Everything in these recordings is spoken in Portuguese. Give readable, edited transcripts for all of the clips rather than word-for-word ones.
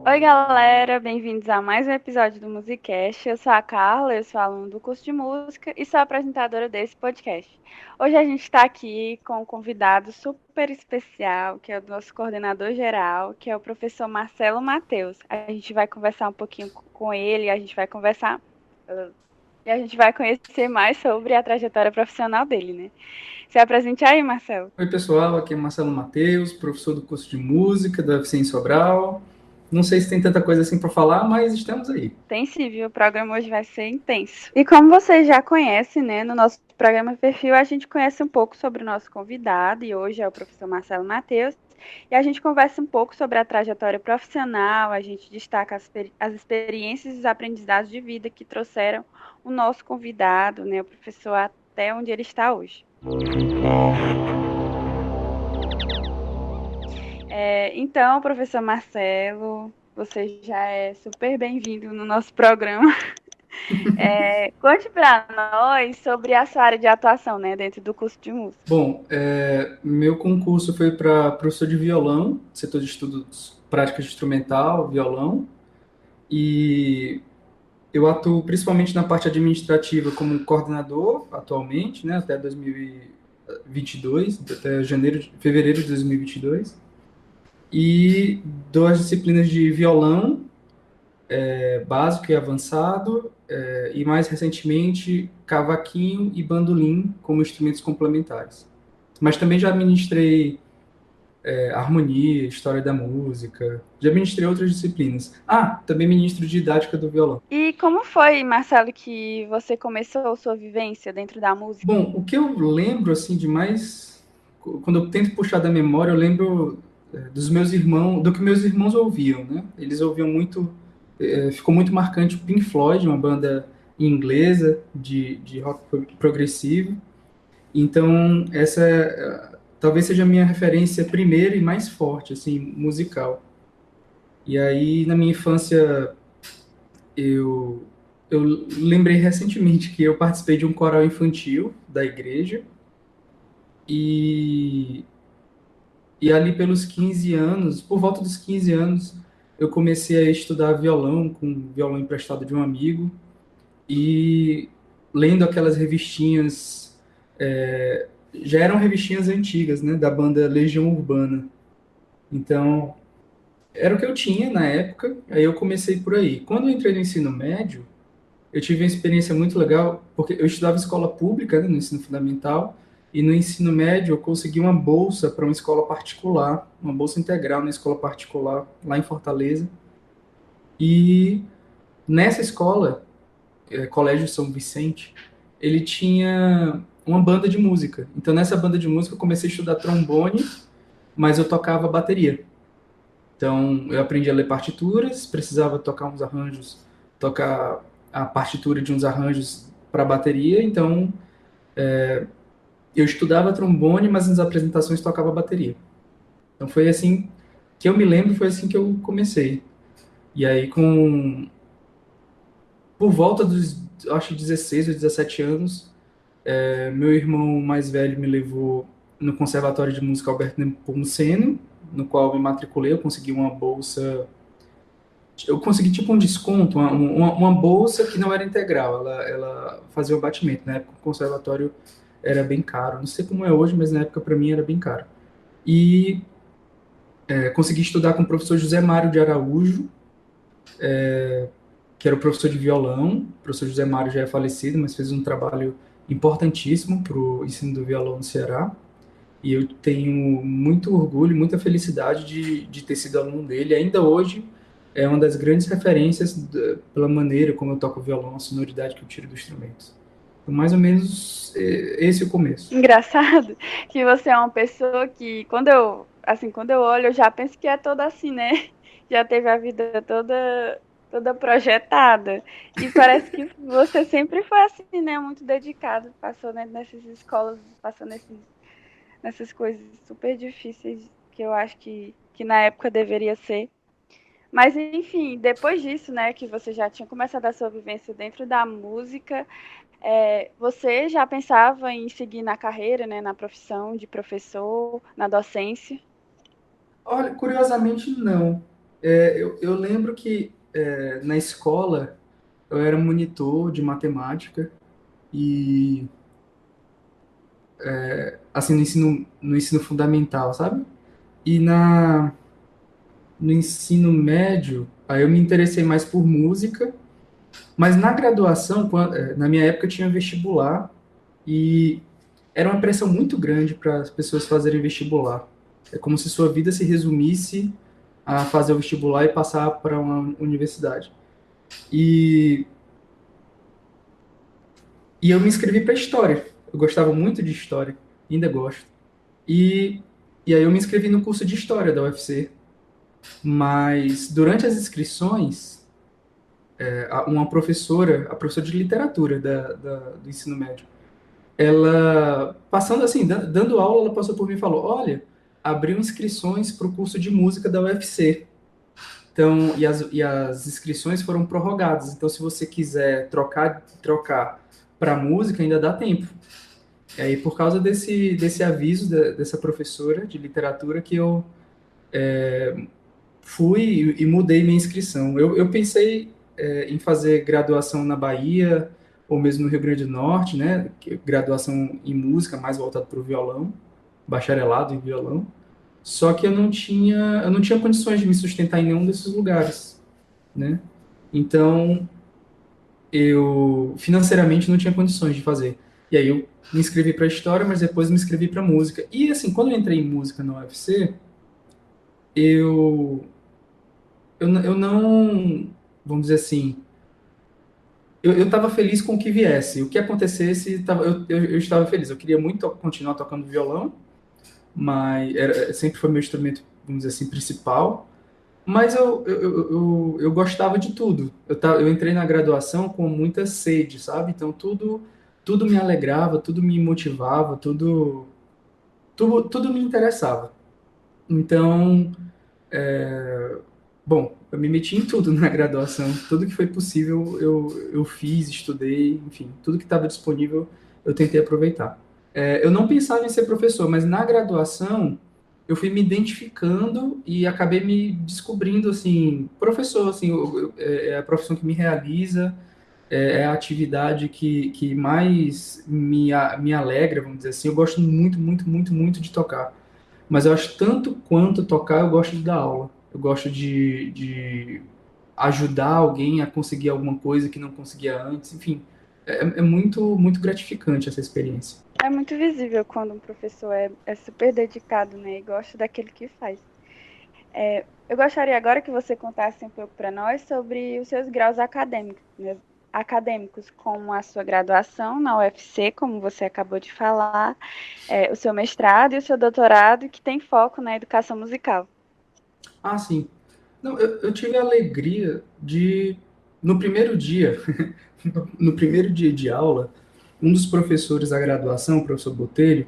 Oi, galera, bem-vindos a mais um episódio do Musicast. Eu sou a Carla, eu sou aluna do curso de música e sou a apresentadora desse podcast. Hoje a gente está aqui com um convidado super especial, que é o nosso coordenador geral, que é o professor Marcelo Matheus. A gente vai conversar um pouquinho com ele, e a gente vai conhecer mais sobre a trajetória profissional dele, né? Se apresente aí, Marcelo. Oi, pessoal, aqui é Marcelo Matheus, professor do curso de música da UFC em Sobral. Não sei se tem tanta coisa assim para falar, mas estamos aí. Tem sim, viu? O programa hoje vai ser intenso. E como vocês já conhecem, né, no nosso programa Perfil, a gente conhece um pouco sobre o nosso convidado, e hoje é o professor Marcelo Matheus, e a gente conversa um pouco sobre a trajetória profissional, a gente destaca as experiências e os aprendizados de vida que trouxeram o nosso convidado, né, o professor, até onde ele está hoje. Então, professor Marcelo, você já é super bem-vindo no nosso programa. Conte para nós sobre a sua área de atuação, né, dentro do curso de música. Bom, meu concurso foi para professor de violão, setor de estudos prática de instrumental, violão, e eu atuo principalmente na parte administrativa como coordenador atualmente, né, até 2022, até fevereiro de 2022, e dou as disciplinas de violão básico e avançado, e mais recentemente cavaquinho e bandolim como instrumentos complementares. Mas também já ministrei harmonia, história da música, já ministrei outras disciplinas. Ah, também ministro didática do violão. E como foi, Marcelo, que você começou sua vivência dentro da música? Bom, o que eu lembro assim de mais, quando eu tento puxar da memória, eu lembro dos meus irmãos, do que meus irmãos ouviam, né? Eles ouviam muito, ficou muito marcante o Pink Floyd, uma banda inglesa de rock progressivo. Então, essa talvez seja a minha referência primeira e mais forte, assim, musical. E aí, na minha infância, eu, eu lembrei recentemente que eu participei de um coral infantil da igreja e, e ali pelos 15 anos, por volta dos 15 anos, eu comecei a estudar violão com violão emprestado de um amigo e lendo aquelas revistinhas, já eram revistinhas antigas, né, da banda Legião Urbana. Então, era o que eu tinha na época, aí eu comecei por aí. Quando eu entrei no ensino médio, eu tive uma experiência muito legal, porque eu estudava escola pública, né, no ensino fundamental, e no ensino médio eu consegui uma bolsa para uma escola particular, uma bolsa integral na escola particular, lá em Fortaleza. E nessa escola, Colégio São Vicente, ele tinha uma banda de música. Então nessa banda de música eu comecei a estudar trombone, mas eu tocava bateria. Então, eu aprendi a ler partituras, precisava tocar uns arranjos, tocar a partitura de uns arranjos para bateria, então eu estudava trombone, mas nas apresentações tocava bateria. Então foi assim que eu me lembro, foi assim que eu comecei. E aí por volta dos, acho 16 ou 17 anos, meu irmão mais velho me levou no Conservatório de Música Alberto Nepomuceno, no qual eu me matriculei, eu consegui uma bolsa. Eu consegui tipo um desconto, uma bolsa que não era integral, ela fazia o batimento. Na época o conservatório era bem caro, não sei como é hoje, mas na época para mim era bem caro. E consegui estudar com o professor José Mário de Araújo, que era o professor de violão. O professor José Mário já é falecido, mas fez um trabalho importantíssimo para o ensino do violão no Ceará. E eu tenho muito orgulho, muita felicidade de ter sido aluno dele. Ainda hoje é uma das grandes referências pela maneira como eu toco violão, a sonoridade que eu tiro do instrumento. Então, mais ou menos esse é o começo. Engraçado que você é uma pessoa que, quando eu olho, eu já penso que é toda assim, né? Já teve a vida toda projetada. E parece que você sempre foi assim, né? Muito dedicado, passou, né, nessas escolas, passou nessas coisas super difíceis que eu acho que na época deveria ser. Mas, enfim, depois disso, né, que você já tinha começado a sua vivência dentro da música, você já pensava em seguir na carreira, né, na profissão de professor, na docência? Olha, curiosamente, não. Eu lembro que na escola eu era monitor de matemática e assim no ensino fundamental, sabe? E no ensino médio, aí eu me interessei mais por música, mas na graduação, na minha época tinha vestibular e era uma pressão muito grande para as pessoas fazerem vestibular. É como se sua vida se resumisse a fazer o vestibular e passar para uma universidade. E, e eu me inscrevi para história. Eu gostava muito de história, ainda gosto. E, e aí eu me inscrevi no curso de história da UFC. Mas durante as inscrições, uma professora, a professora de literatura do ensino médio, ela, passando assim, dando aula, ela passou por mim e falou: Olha, abriu inscrições para o curso de música da UFC. Então, e as inscrições foram prorrogadas. Então, se você quiser trocar para música, ainda dá tempo. E aí, por causa desse aviso dessa professora de literatura, que eu fui e mudei minha inscrição. Eu pensei em fazer graduação na Bahia ou mesmo no Rio Grande do Norte, né? Graduação em música, mais voltado para o violão, bacharelado em violão. Só que eu não tinha condições de me sustentar em nenhum desses lugares, né? Então, eu financeiramente não tinha condições de fazer. E aí eu me inscrevi para história, mas depois me inscrevi para música. E assim, quando eu entrei em música na UFC, eu eu não, vamos dizer assim, eu estava feliz com o que viesse. O que acontecesse, eu estava feliz. Eu queria muito continuar tocando violão, mas sempre foi meu instrumento, vamos dizer assim, principal. Mas eu gostava de tudo. Eu entrei na graduação com muita sede, sabe? Então tudo me alegrava, tudo me motivava, tudo me interessava. Então, bom, eu me meti em tudo na graduação, tudo que foi possível eu fiz, estudei, enfim, tudo que estava disponível eu tentei aproveitar. Eu não pensava em ser professor, mas na graduação eu fui me identificando e acabei me descobrindo assim, professor, assim, é a profissão que me realiza, é a atividade que mais me alegra, vamos dizer assim. Eu gosto muito, muito, muito, muito de tocar. Mas eu acho tanto quanto tocar, eu gosto de dar aula. Eu gosto de ajudar alguém a conseguir alguma coisa que não conseguia antes. Enfim, é muito, muito gratificante essa experiência. É muito visível quando um professor é super dedicado, né, e gosta daquele que faz. Eu gostaria agora que você contasse um pouco para nós sobre os seus graus acadêmicos, né, acadêmicos, como a sua graduação na UFC, como você acabou de falar, o seu mestrado e o seu doutorado, que tem foco na educação musical. Ah, sim. Não, eu tive a alegria de, no primeiro dia, no primeiro dia de aula, um dos professores da graduação, o professor Botelho,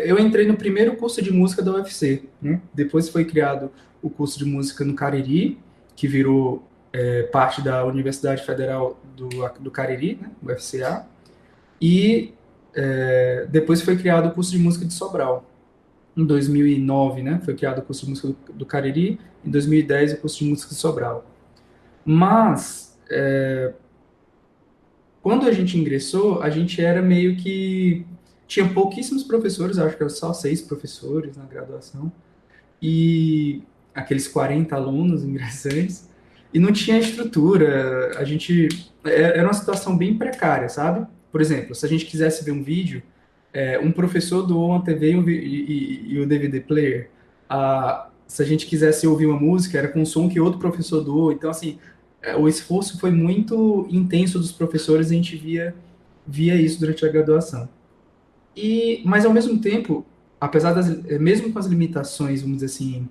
eu entrei no primeiro curso de música da UFC, né? Depois foi criado o curso de música no Cariri, que virou parte da Universidade Federal do Cariri, né? UFCA, e depois foi criado o curso de música de Sobral. Em 2009, né? Foi criado o curso de música do Cariri, em 2010 o curso de música de Sobral. Mas quando a gente ingressou, a gente era meio que tinha pouquíssimos professores, acho que eram só 6 professores na graduação, e aqueles 40 alunos ingressantes, e não tinha estrutura, era uma situação bem precária, sabe? Por exemplo, se a gente quisesse ver um vídeo, um professor doou uma TV e o DVD player. Se a gente quisesse ouvir uma música, era com um som que outro professor doou. Então, assim, o esforço foi muito intenso dos professores, e a gente via isso durante a graduação. Mas, ao mesmo tempo, apesar mesmo com as limitações, vamos dizer assim,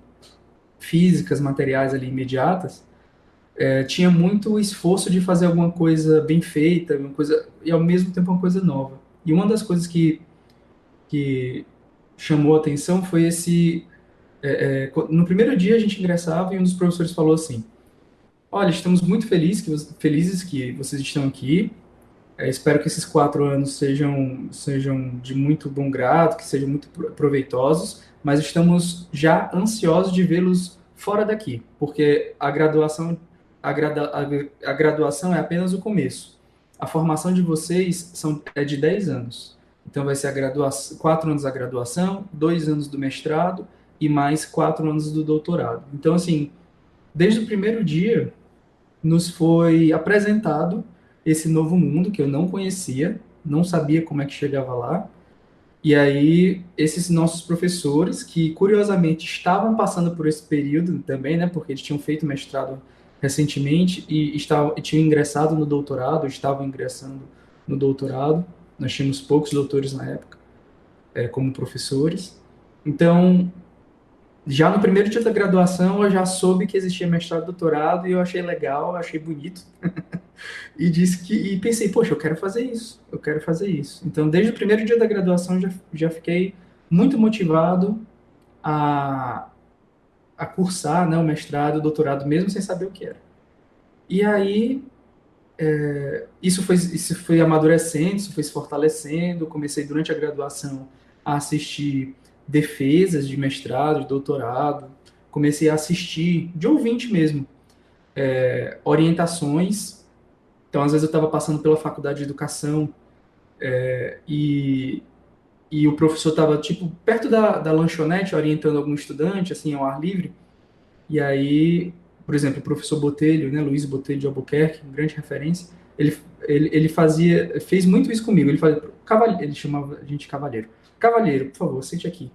físicas, materiais ali imediatas, tinha muito esforço de fazer alguma coisa bem feita, uma coisa, e ao mesmo tempo uma coisa nova. E uma das coisas que chamou a atenção foi no primeiro dia a gente ingressava e um dos professores falou assim: Olha, estamos muito felizes que vocês estão aqui. Espero que esses 4 anos sejam de muito bom grado, que sejam muito proveitosos, mas estamos já ansiosos de vê-los fora daqui, porque a graduação é apenas o começo. A formação de vocês é de 10 anos. Então vai ser 4 anos da graduação, 2 anos do mestrado e mais 4 anos do doutorado. Então, assim, desde o primeiro dia, nos foi apresentado esse novo mundo que eu não conhecia, não sabia como é que chegava lá. E aí, esses nossos professores, que curiosamente estavam passando por esse período também, né, porque eles tinham feito mestrado recentemente e tinham ingressado no doutorado, estavam ingressando no doutorado. Nós tínhamos poucos doutores na época, como professores. Então, já no primeiro dia da graduação, eu já soube que existia mestrado e doutorado e eu achei legal, achei bonito. E pensei, poxa, eu quero fazer isso, eu quero fazer isso. Então, desde o primeiro dia da graduação, já fiquei muito motivado a, a cursar, né, o mestrado, o doutorado, mesmo sem saber o que era. E aí, isso foi amadurecendo, isso foi se fortalecendo. Comecei durante a graduação a assistir defesas de mestrado, de doutorado. Comecei a assistir, de ouvinte mesmo, orientações. Então, às vezes eu estava passando pela faculdade de educação e, e o professor estava, tipo, perto da lanchonete, orientando algum estudante, assim, ao ar livre. E aí, por exemplo, o professor Botelho, né, Luiz Botelho de Albuquerque, grande referência, ele fez muito isso comigo. Ele fazia, ele chamava a gente de cavalheiro. Cavalheiro, por favor, sente aqui.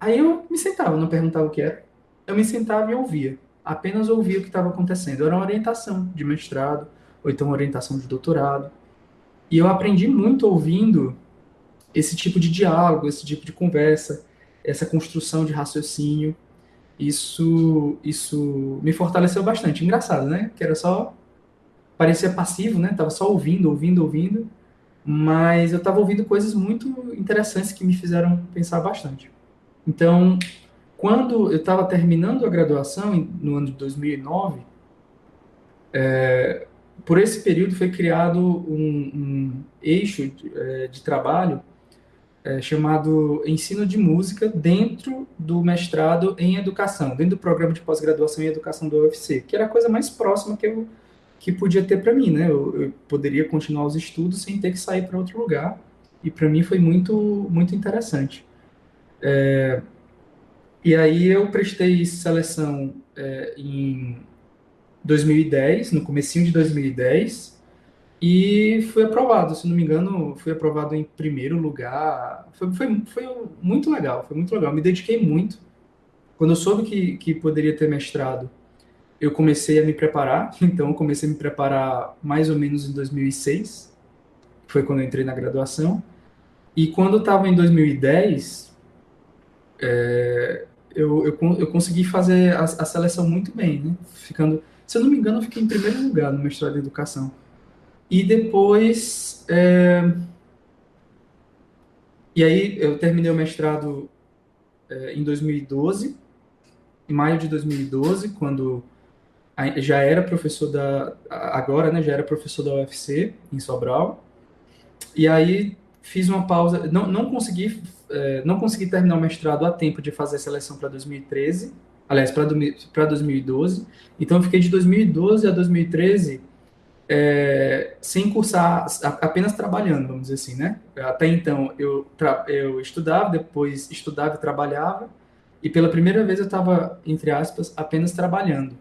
Aí eu me sentava, não perguntava o que era. Eu me sentava e ouvia. Apenas ouvia o que estava acontecendo. Era uma orientação de mestrado, ou então uma orientação de doutorado. E eu aprendi muito ouvindo esse tipo de diálogo, esse tipo de conversa, essa construção de raciocínio. Isso me fortaleceu bastante. Engraçado, né? Que era só, parecia passivo, né? Tava só ouvindo, ouvindo, ouvindo, mas eu tava ouvindo coisas muito interessantes que me fizeram pensar bastante. Então, quando eu estava terminando a graduação, no ano de 2009, por esse período foi criado um eixo de trabalho chamado Ensino de Música dentro do mestrado em Educação, dentro do programa de pós-graduação em Educação do UFC, que era a coisa mais próxima que podia ter para mim, né? Eu poderia continuar os estudos sem ter que sair para outro lugar, e para mim foi muito interessante. E aí eu prestei seleção em 2010, no comecinho de 2010, e fui aprovado, se não me engano, fui aprovado em primeiro lugar. Foi muito legal, foi muito legal. Me dediquei muito. Quando eu soube que poderia ter mestrado, eu comecei a me preparar. Então, eu comecei a me preparar mais ou menos em 2006, que foi quando eu entrei na graduação. E quando eu estava em 2010, eu consegui fazer a seleção muito bem, né? Ficando, se eu não me engano, eu fiquei em primeiro lugar no mestrado em educação. E depois, e aí eu terminei o mestrado em 2012, em maio de 2012, quando já era professor agora, né, já era professor da UFC em Sobral. E aí fiz uma pausa, não consegui terminar o mestrado a tempo de fazer a seleção para 2013, aliás, para 2012. Então eu fiquei de 2012 a 2013 sem cursar, apenas trabalhando, vamos dizer assim, né? Até então eu estudava, depois estudava e trabalhava, e pela primeira vez eu estava, entre aspas, apenas trabalhando.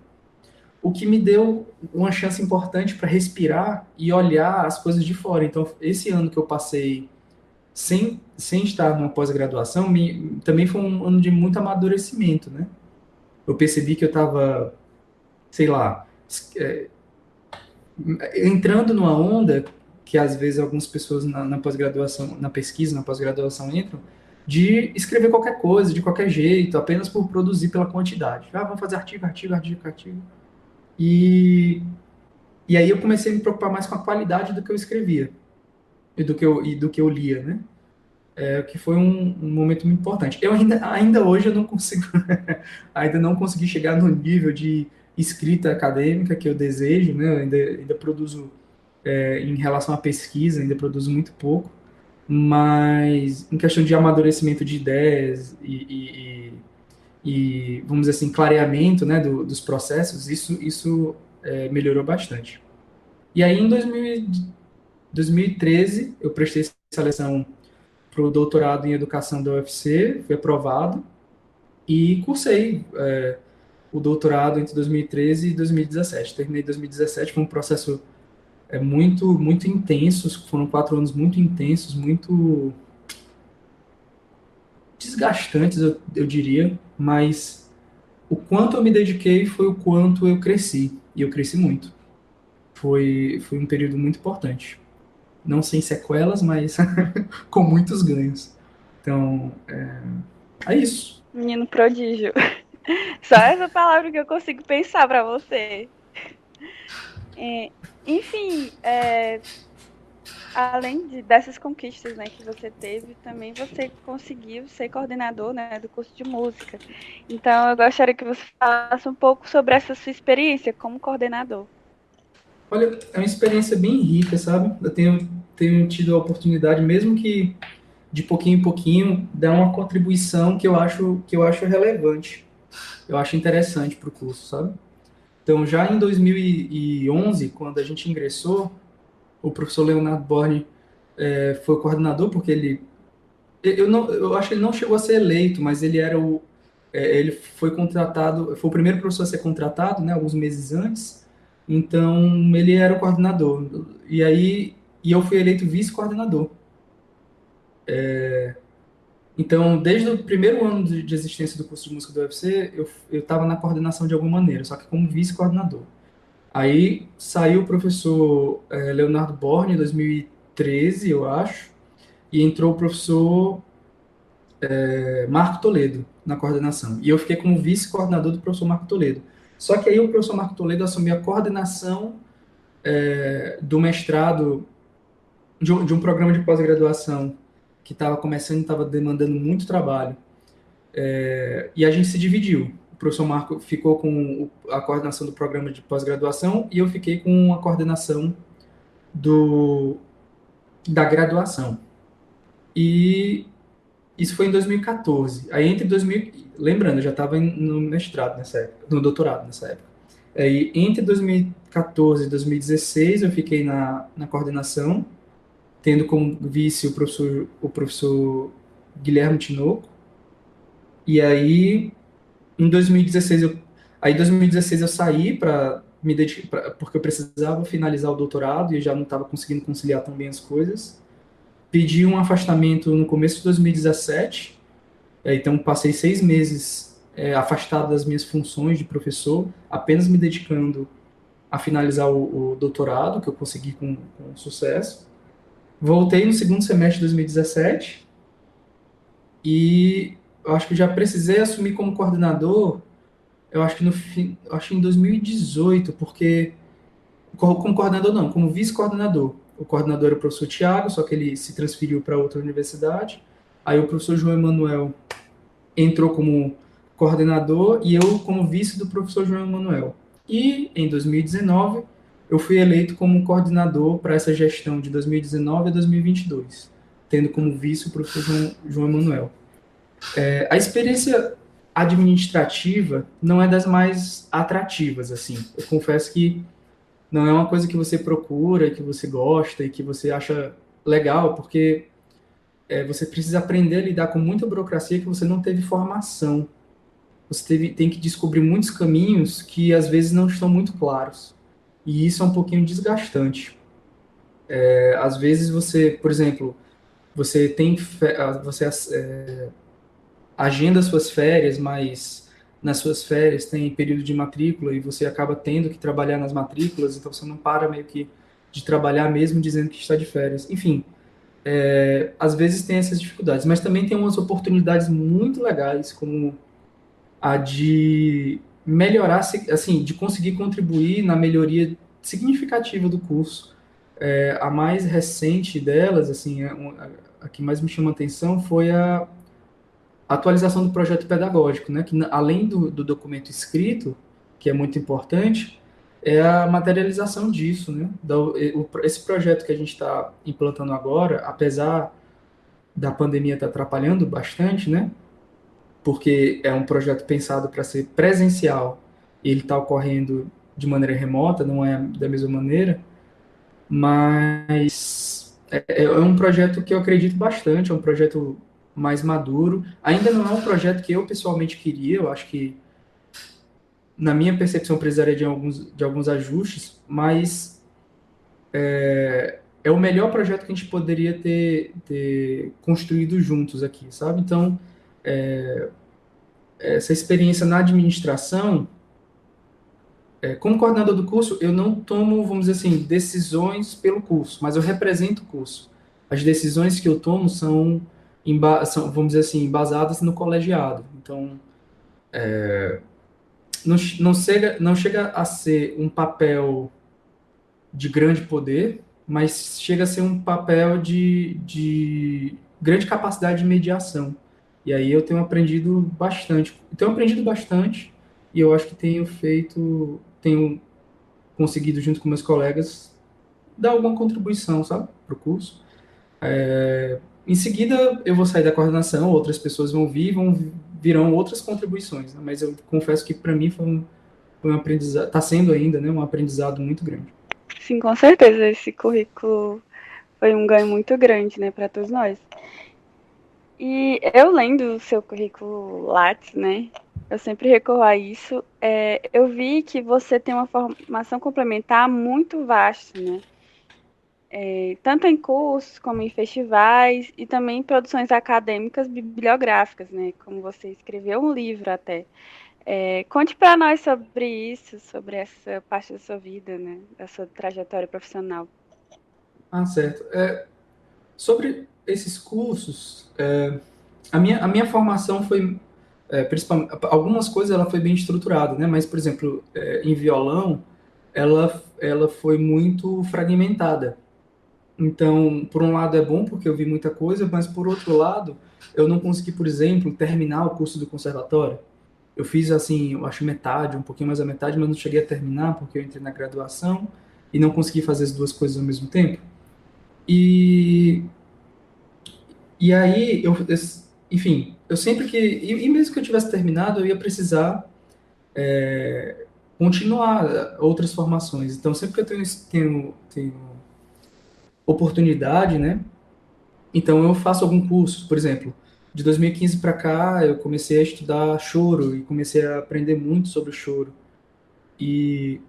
O que me deu uma chance importante para respirar e olhar as coisas de fora. Então, esse ano que eu passei sem estar numa pós-graduação, também foi um ano de muito amadurecimento, né? Eu percebi que eu estava, sei lá, entrando numa onda que às vezes algumas pessoas na pós-graduação, na pesquisa, na pós-graduação entram, de escrever qualquer coisa, de qualquer jeito, apenas por produzir pela quantidade. Vamos fazer artigo, artigo, artigo, artigo. E, e aí eu comecei a me preocupar mais com a qualidade do que eu escrevia do que eu lia, né? Que foi um momento muito importante. Eu ainda hoje eu não consigo, ainda não consegui chegar no nível de escrita acadêmica que eu desejo, né? Eu ainda produzo, em relação à pesquisa, ainda produzo muito pouco, mas em questão de amadurecimento de ideias e, vamos dizer assim, clareamento, né, dos processos, isso melhorou bastante. E aí, em 2013, eu prestei seleção para o doutorado em educação da UFC, fui aprovado, e cursei o doutorado entre 2013 e 2017. Terminei em 2017, foi um processo muito, muito intenso, foram 4 anos muito intensos, muito desgastantes, eu diria, mas o quanto eu me dediquei foi o quanto eu cresci, e eu cresci muito. Foi um período muito importante. Não sem sequelas, mas com muitos ganhos. Então, é isso. Menino prodígio. Só essa palavra que eu consigo pensar para você. É, enfim, além dessas conquistas, né, que você teve, também você conseguiu ser coordenador, né, do curso de música. Então, eu gostaria que você falasse um pouco sobre essa sua experiência como coordenador. Olha, é uma experiência bem rica, sabe? Eu tenho tido a oportunidade, mesmo que de pouquinho em pouquinho, dar uma contribuição que eu acho relevante. Eu acho interessante para o curso, sabe? Então, já em 2011, quando a gente ingressou, o professor Leonardo Borne foi o coordenador, porque eu acho que ele não chegou a ser eleito, mas ele foi contratado, foi o primeiro professor a ser contratado, né, alguns meses antes, então ele era o coordenador, e eu fui eleito vice-coordenador. Então, desde o primeiro ano de existência do curso de música do UFC, eu estava na coordenação de alguma maneira, só que como vice-coordenador. Aí saiu o professor Leonardo Borne em 2013, eu acho, e entrou o professor Marco Toledo na coordenação. E eu fiquei como vice-coordenador do professor Marco Toledo. Só que aí o professor Marco Toledo assumiu a coordenação do mestrado, de um programa de pós-graduação que estava começando e estava demandando muito trabalho. E a gente se dividiu. O professor Marco ficou com a coordenação do programa de pós-graduação e eu fiquei com a coordenação da graduação. E isso foi em 2014. Aí entre 2000, lembrando, eu já estava no mestrado nessa época, no doutorado nessa época. Aí entre 2014 e 2016 eu fiquei na coordenação, tendo como vice o professor Guilherme Tinoco. E aí em 2016 eu saí para me dedicar, porque eu precisava finalizar o doutorado e eu já não estava conseguindo conciliar tão bem as coisas. Pedi um afastamento no começo de 2017. Então, passei 6 meses afastado das minhas funções de professor, apenas me dedicando a finalizar o doutorado, que eu consegui com sucesso. Voltei no segundo semestre de 2017 e eu acho que já precisei assumir como coordenador, eu acho que acho que em 2018, porque como coordenador não, como vice-coordenador. O coordenador era o professor Tiago, só que ele se transferiu para outra universidade. Aí o professor João Emanuel entrou como coordenador e eu como vice do professor João Emanuel. E em 2019 eu fui eleito como coordenador para essa gestão de 2019 a 2022, tendo como vice o professor João Emanuel. A experiência administrativa não é das mais atrativas, assim. Eu confesso que não é uma coisa que você procura, que você gosta e que você acha legal, porque você precisa aprender a lidar com muita burocracia que você não teve formação. Você tem que descobrir muitos caminhos que às vezes não estão muito claros. E isso é um pouquinho desgastante. Às vezes você, por exemplo, você tem você agenda suas férias, mas nas suas férias tem período de matrícula e você acaba tendo que trabalhar nas matrículas, então você não para meio que de trabalhar mesmo dizendo que está de férias. Enfim, às vezes tem essas dificuldades, mas também tem umas oportunidades muito legais, como a de melhorar, assim, de conseguir contribuir na melhoria significativa do curso. A mais recente delas, assim, a que mais me chama a atenção foi a atualização do projeto pedagógico, né, que além do documento escrito, que é muito importante, é a materialização disso, né? Esse projeto que a gente está implantando agora, apesar da pandemia estar atrapalhando bastante, né? porque é um projeto pensado para ser presencial e ele está ocorrendo de maneira remota, não é da mesma maneira, mas é um projeto que eu acredito bastante, é um projeto mais maduro. Ainda não é um projeto que eu pessoalmente queria, eu acho que, na minha percepção, precisaria de alguns ajustes, mas é o melhor projeto que a gente poderia ter construído juntos aqui, sabe? Então, essa experiência na administração, como coordenador do curso, eu não tomo, vamos dizer assim, decisões pelo curso, mas eu represento o curso. As decisões que eu tomo são, vamos dizer assim, baseadas no colegiado. Então, não chega a ser um papel de grande poder, mas chega a ser um papel de grande capacidade de mediação. E aí eu tenho aprendido bastante, e eu acho que tenho conseguido, junto com meus colegas, dar alguma contribuição, sabe, para o curso. Em seguida, eu vou sair da coordenação, outras pessoas vão virão outras contribuições, né? Mas eu confesso que para mim foi um aprendizado, está sendo ainda, né, um aprendizado muito grande. Sim, com certeza, esse currículo foi um ganho muito grande, né, para todos nós. E eu lendo o seu currículo Lattes, né, eu sempre recorro a isso, eu vi que você tem uma formação complementar muito vasta, né, tanto em cursos como em festivais e também em produções acadêmicas bibliográficas, né, como você escreveu um livro até. Conte para nós sobre isso, sobre essa parte da sua vida, né, da sua trajetória profissional. Ah, certo. Sobre esses cursos, a minha formação foi, principalmente, algumas coisas ela foi bem estruturada, né? Mas, por exemplo, em violão, ela foi muito fragmentada. Então, por um lado é bom porque eu vi muita coisa, mas por outro lado, eu não consegui, por exemplo, terminar o curso do conservatório. Eu fiz assim, eu acho metade, um pouquinho mais da metade, mas não cheguei a terminar porque eu entrei na graduação e não consegui fazer as duas coisas ao mesmo tempo. E E aí, enfim, eu sempre que. E mesmo que eu tivesse terminado, eu ia precisar continuar outras formações. Então, sempre que eu tenho oportunidade, né? Então, eu faço algum curso. Por exemplo, de 2015 para cá, eu comecei a estudar choro e comecei a aprender muito sobre o choro. E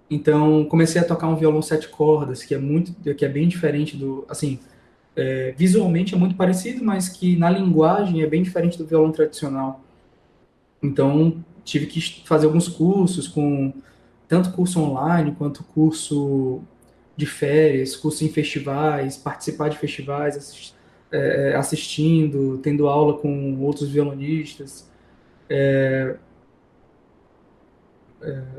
então, comecei a tocar um violão sete cordas, que é bem diferente do. Assim, visualmente é muito parecido, mas que na linguagem é bem diferente do violão tradicional. Então, tive que fazer alguns cursos, tanto curso online quanto curso de férias, curso em festivais, participar de festivais, assistindo, tendo aula com outros violonistas.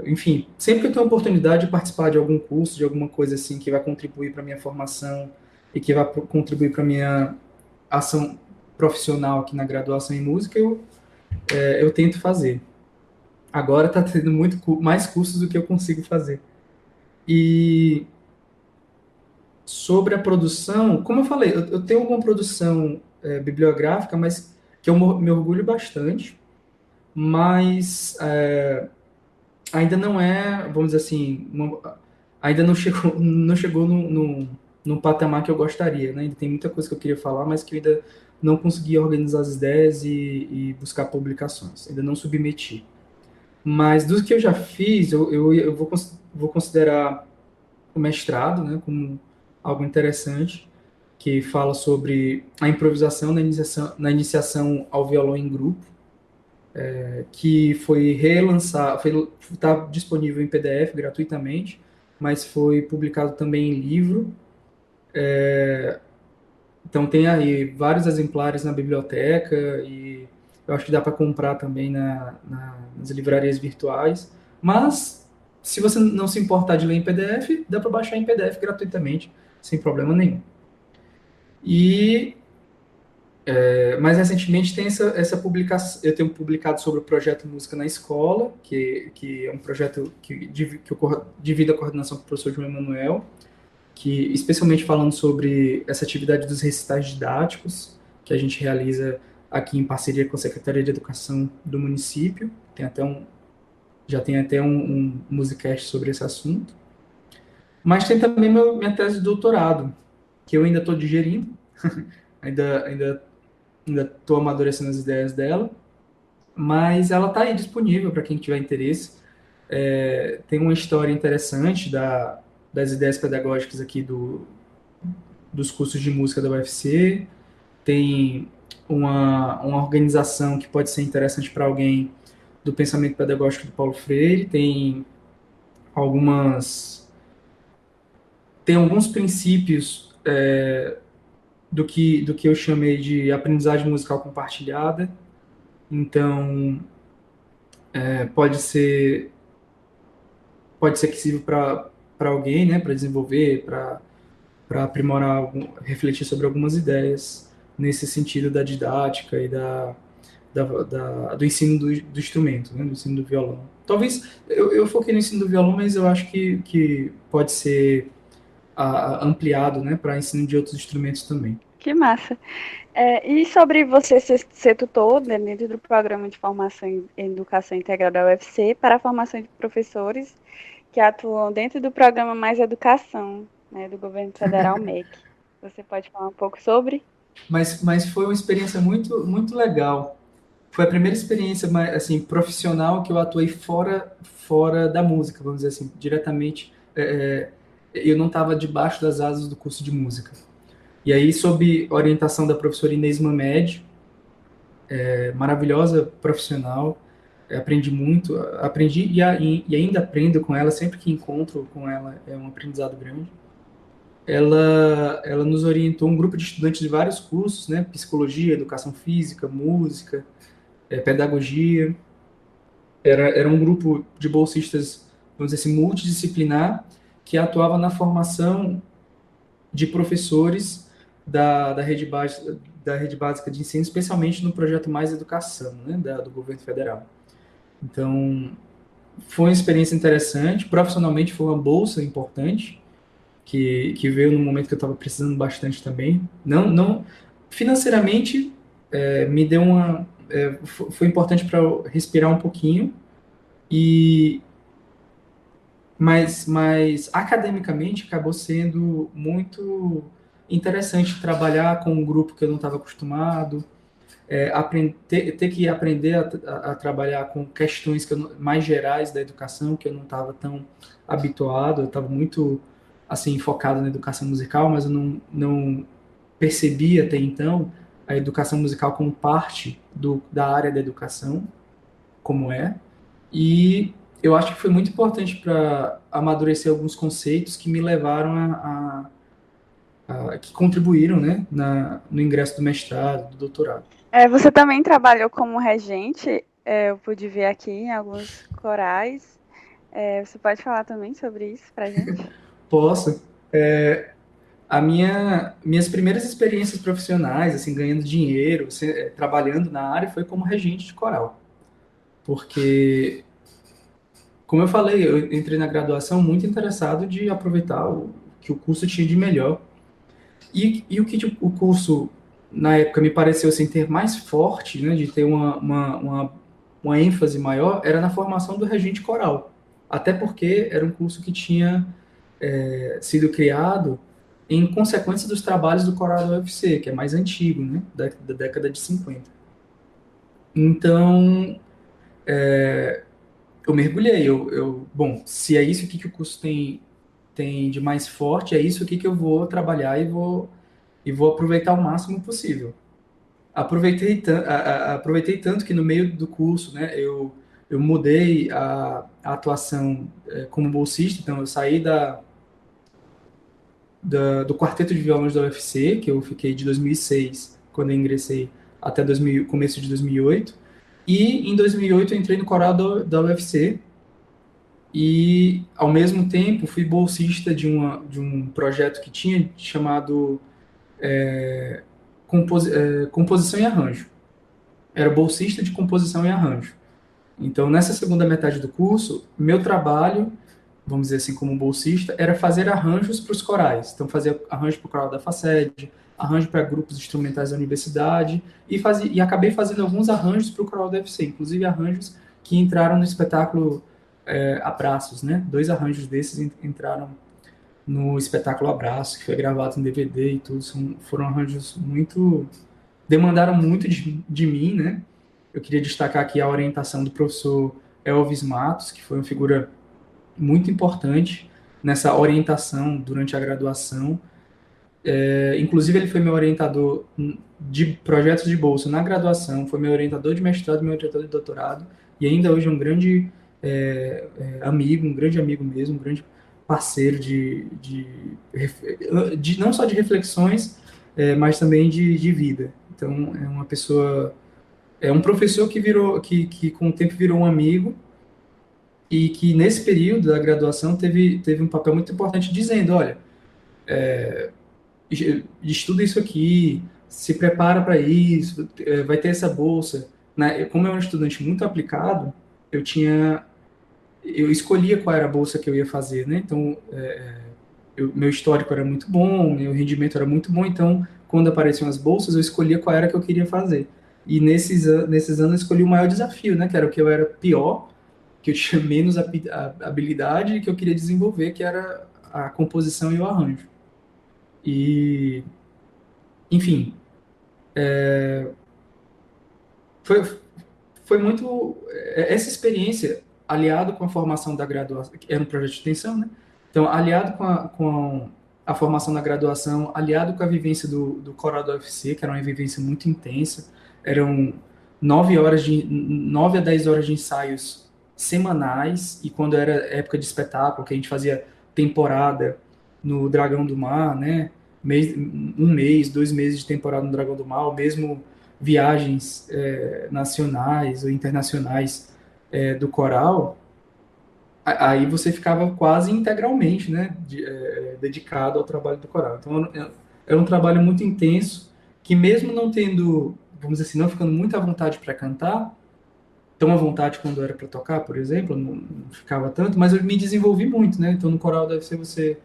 Enfim, sempre que eu tenho a oportunidade de participar de algum curso, de alguma coisa assim que vai contribuir para a minha formação e que vai contribuir para a minha ação profissional aqui na graduação em música, eu tento fazer. Agora está tendo mais cursos do que eu consigo fazer. E sobre a produção, como eu falei, eu tenho alguma produção bibliográfica, mas que eu me orgulho bastante, mas ainda não é, vamos dizer assim, ainda não chegou no patamar que eu gostaria, né? Ainda tem muita coisa que eu queria falar, mas que eu ainda não consegui organizar as ideias e buscar publicações. Ainda não submeti. Mas dos que eu já fiz, eu vou considerar o mestrado, né, como algo interessante, que fala sobre a improvisação na iniciação ao violão em grupo, que foi relançado, está disponível em PDF gratuitamente, mas foi publicado também em livro. Então tem aí vários exemplares na biblioteca e eu acho que dá para comprar também nas livrarias virtuais. Mas se você não se importar de ler em PDF, dá para baixar em PDF gratuitamente, sem problema nenhum. E mais recentemente tem essa publicação, eu tenho publicado sobre o projeto Música na Escola, que é um projeto que eu divido a coordenação com o professor João Emanuel, que especialmente falando sobre essa atividade dos recitais didáticos que a gente realiza aqui em parceria com a Secretaria de Educação do município. Já tem até um musicast sobre esse assunto. Mas tem também minha tese de doutorado, que eu ainda estou digerindo, ainda estou amadurecendo as ideias dela, mas ela está aí disponível para quem tiver interesse. Tem uma história interessante das ideias pedagógicas aqui dos cursos de música da UFC, tem uma organização que pode ser interessante para alguém do pensamento pedagógico do Paulo Freire, algumas tem alguns princípios do que eu chamei de aprendizagem musical compartilhada. Então, pode ser que sirva para alguém, né, para desenvolver, para aprimorar, refletir sobre algumas ideias nesse sentido da didática e do ensino do instrumento, né, do ensino do violão. Talvez eu foquei no ensino do violão, mas eu acho que pode ser ampliado, né, para ensino de outros instrumentos também. Que massa. E sobre você ser tutor, né, dentro do programa de formação em educação integral da UFC para a formação de professores que atuam dentro do programa Mais Educação, né, do governo federal MEC. Você pode falar um pouco sobre? Mas foi uma experiência muito, muito legal. Foi a primeira experiência assim, profissional que eu atuei fora da música, vamos dizer assim, diretamente. Eu não estava debaixo das asas do curso de música. E aí, sob orientação da professora Inês Mamed, maravilhosa profissional, aprendi muito, e ainda aprendo com ela, sempre que encontro com ela é um aprendizado grande. Ela nos orientou, um grupo de estudantes de vários cursos, né, psicologia, educação física, música, pedagogia. Era um grupo de bolsistas, vamos dizer assim, multidisciplinar, que atuava na formação de professores da rede básica de ensino, especialmente no projeto Mais Educação, né, do governo federal. Então, foi uma experiência interessante. Profissionalmente, foi uma bolsa importante, que veio no momento que eu estava precisando bastante também. Não financeiramente, me deu foi importante para eu respirar um pouquinho, mas academicamente acabou sendo muito interessante trabalhar com um grupo que eu não estava acostumado, ter que aprender a trabalhar com questões mais gerais da educação, que eu não estava tão habituado. Eu estava muito assim focado na educação musical, mas eu não percebia até então a educação musical como parte da área da educação, como e eu acho que foi muito importante para amadurecer alguns conceitos que me levaram que contribuíram, né, no ingresso do mestrado, do doutorado. Você também trabalhou como regente, eu pude ver aqui em alguns corais. Você pode falar também sobre isso para a gente? Posso. Minhas primeiras experiências profissionais, assim, ganhando dinheiro, trabalhando na área, foi como regente de coral. Porque, como eu falei, eu entrei na graduação muito interessado de aproveitar o que o curso tinha de melhor. E o que o curso, na época, me pareceu assim, ter mais forte, né, de ter uma ênfase maior, era na formação do regente coral. Até porque era um curso que tinha sido criado em consequência dos trabalhos do coral da UFC, que é mais antigo, né, da década de 50. Então, eu mergulhei. Bom, se é isso aqui que o curso tem de mais forte, é isso aqui que eu vou trabalhar e vou aproveitar o máximo possível. Aproveitei tanto que no meio do curso, né, eu mudei a atuação como bolsista. Então eu saí do quarteto de violões da UFC, que eu fiquei de 2006, quando eu ingressei, até começo de 2008, e em 2008 eu entrei no coral da UFC, e ao mesmo tempo fui bolsista de um projeto que tinha chamado composição e arranjo. Era bolsista de composição e arranjo. Então, nessa segunda metade do curso, meu trabalho, vamos dizer assim, como bolsista, era fazer arranjos para os corais. Então, fazer arranjo para o coral da FACED, arranjo para grupos instrumentais da universidade, e acabei fazendo alguns arranjos para o coral do UFC, inclusive arranjos que entraram no espetáculo Abraços, né? 2 arranjos desses entraram no espetáculo Abraço, que foi gravado em DVD e tudo. Foram arranjos muito... demandaram muito de mim, né? Eu queria destacar aqui a orientação do professor Elvis Matos, que foi uma figura muito importante nessa orientação durante a graduação. Inclusive, ele foi meu orientador de projetos de bolsa na graduação, foi meu orientador de mestrado, meu orientador de doutorado, e ainda hoje é um grande amigo, um grande amigo mesmo, um grande parceiro de não só de reflexões, mas também de vida. Então, é uma pessoa, é um professor que com o tempo virou um amigo, e que nesse período da graduação teve um papel muito importante dizendo, olha, estuda isso aqui, se prepara para isso, vai ter essa bolsa. Né? Como eu era um estudante muito aplicado, eu escolhia qual era a bolsa que eu ia fazer, né? Então, meu histórico era muito bom, meu rendimento era muito bom, então, quando apareciam as bolsas, eu escolhia qual era que eu queria fazer. E nesses anos eu escolhi o maior desafio, né? Que era o que eu era pior, que eu tinha menos habilidade e que eu queria desenvolver, que era a composição e o arranjo. E, enfim, foi, foi muito essa experiência aliado com a formação da graduação, que era um projeto de extensão, né? Então, aliado com a formação da graduação, aliado com a vivência do coral do UFC, que era uma vivência muito intensa, eram 9 a 10 horas de ensaios semanais, e quando era época de espetáculo, que a gente fazia temporada no Dragão do Mar, né? Um mês, 2 meses de temporada no Dragão do Mar, ou mesmo viagens nacionais ou internacionais do coral, aí você ficava quase integralmente, né, dedicado ao trabalho do coral. Então, era um trabalho muito intenso, que mesmo não tendo, vamos dizer assim, não ficando muito à vontade para cantar, tão à vontade quando era para tocar, por exemplo, não ficava tanto, mas eu me desenvolvi muito, né? Então, no coral deve ser você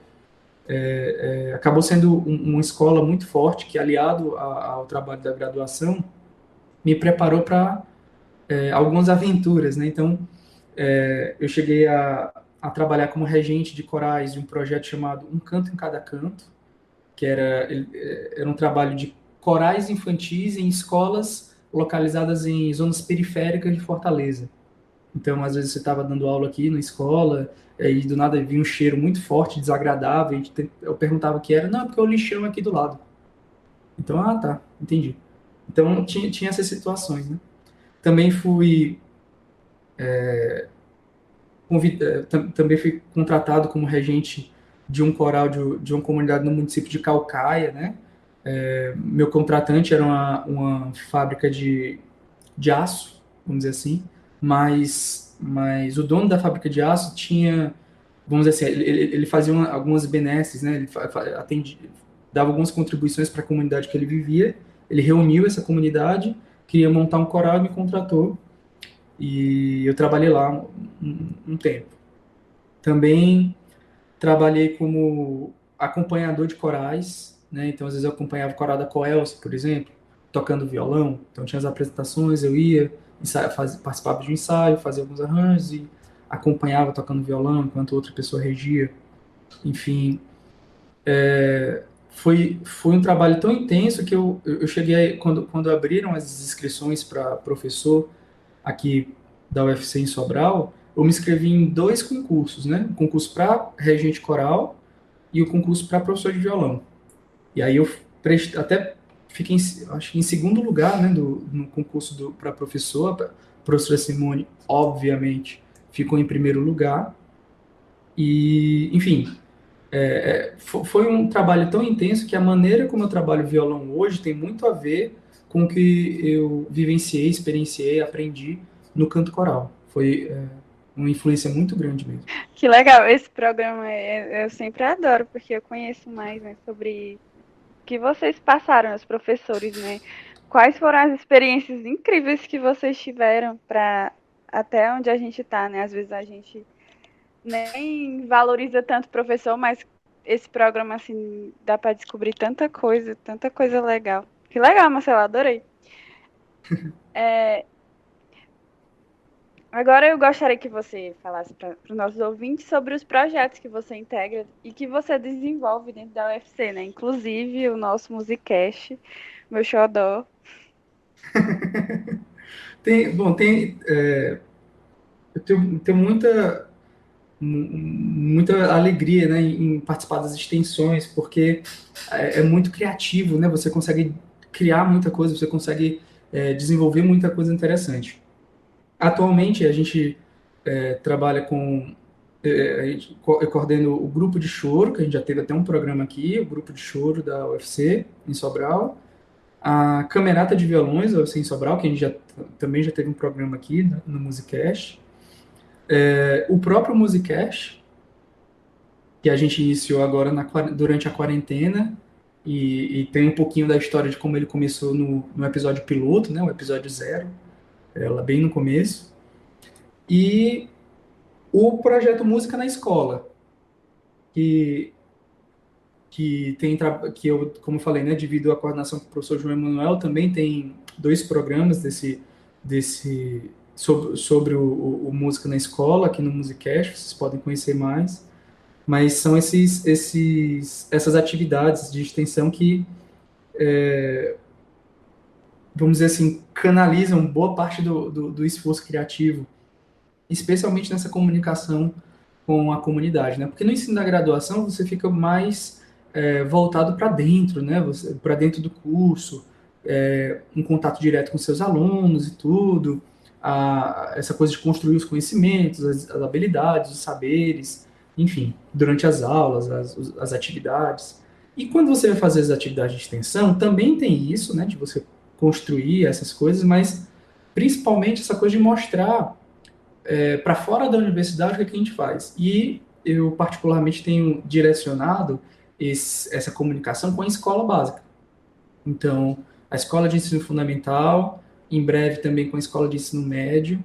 acabou sendo uma escola muito forte, que aliado ao trabalho da graduação, me preparou para algumas aventuras, né? Então, eu cheguei a trabalhar como regente de corais de um projeto chamado Um Canto em Cada Canto, que era um trabalho de corais infantis em escolas localizadas em zonas periféricas de Fortaleza. Então, às vezes você estava dando aula aqui na escola, e do nada vinha um cheiro muito forte, desagradável, e eu perguntava o que era, não, porque é o lixão aqui do lado. Então, tá, entendi. Então, tinha essas situações, né? Também também fui contratado como regente de um coral de uma comunidade no município de Calcaia, né? Meu contratante era uma fábrica de aço, vamos dizer assim, mas o dono da fábrica de aço tinha, vamos dizer assim, ele fazia algumas benesses, né? Ele dava algumas contribuições para a comunidade que ele vivia, ele reuniu essa comunidade, queria montar um coral e me contratou, e eu trabalhei lá um tempo. Também trabalhei como acompanhador de corais, né? Então, às vezes eu acompanhava o coral da Coelce, por exemplo, tocando violão. Então, tinha as apresentações, eu ia, participava de um ensaio, fazia alguns arranjos e acompanhava tocando violão enquanto outra pessoa regia. Enfim, foi um trabalho tão intenso que eu cheguei, quando abriram as inscrições para professor aqui da UFC em Sobral, eu me inscrevi em 2 concursos, né? O concurso para regente coral e o concurso para professor de violão. E aí eu até fiquei, acho que em segundo lugar, né, no concurso para professor. A professora Simone, obviamente, ficou em primeiro lugar. E, enfim, foi um trabalho tão intenso que a maneira como eu trabalho violão hoje tem muito a ver com o que eu vivenciei, experienciei, aprendi no canto coral. Foi uma influência muito grande mesmo. Que legal, esse programa eu sempre adoro, porque eu conheço mais, né, sobre o que vocês passaram, os professores, né? Quais foram as experiências incríveis que vocês tiveram para até onde a gente está, né? Às vezes a gente nem valoriza tanto o professor, mas esse programa, assim, dá para descobrir tanta coisa legal. Que legal, Marcelo, adorei. Agora eu gostaria que você falasse para os nossos ouvintes sobre os projetos que você integra e que você desenvolve dentro da UFC, né? Inclusive o nosso Musicast, meu xodó. Eu tenho muita alegria, né, em participar das extensões, porque é muito criativo, né? Você consegue criar muita coisa, você consegue desenvolver muita coisa interessante. Atualmente a gente trabalha com eu coordeno o grupo de choro, que a gente já teve até um programa aqui, o grupo de choro da UFC em Sobral, a Camerata de Violões da UFC em Sobral, que a gente também já teve um programa aqui no Musicast, o próprio Musicast, que a gente iniciou agora durante a quarentena, e tem um pouquinho da história de como ele começou no episódio piloto, né, o episódio zero, ela bem no começo, e o projeto Música na Escola, que, que eu, como eu falei, né, divido a coordenação com o professor João Emanuel, também tem 2 programas sobre o Música na Escola, aqui no Musicast, vocês podem conhecer mais, mas são essas atividades de extensão que, vamos dizer assim, canalizam boa parte do esforço criativo, especialmente nessa comunicação com a comunidade, né? Porque no ensino da graduação você fica mais voltado para dentro, né? Para dentro do curso, em contato direto com seus alunos e tudo, essa coisa de construir os conhecimentos, as habilidades, os saberes, enfim, durante as aulas, as atividades. E quando você vai fazer as atividades de extensão, também tem isso, né? De você construir essas coisas, mas principalmente essa coisa de mostrar para fora da universidade, o que, é que a gente faz? E eu, particularmente, tenho direcionado essa comunicação com a escola básica. Então, a escola de ensino fundamental, em breve também com a escola de ensino médio,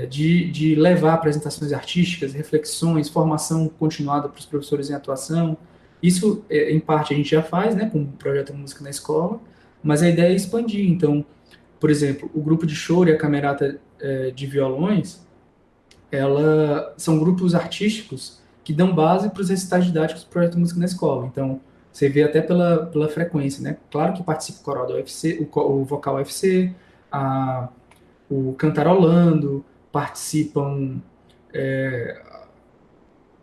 de levar apresentações artísticas, reflexões, formação continuada para os professores em atuação. Isso, em parte, a gente já faz, né, com o projeto Música na Escola, mas a ideia é expandir. Então, por exemplo, o grupo de choro e a camerata de violões, são grupos artísticos que dão base para os recitais didáticos do projeto Música na Escola. Então, você vê até pela frequência, né? Claro que participa o coral da UFC, o vocal UFC, o cantarolando, participam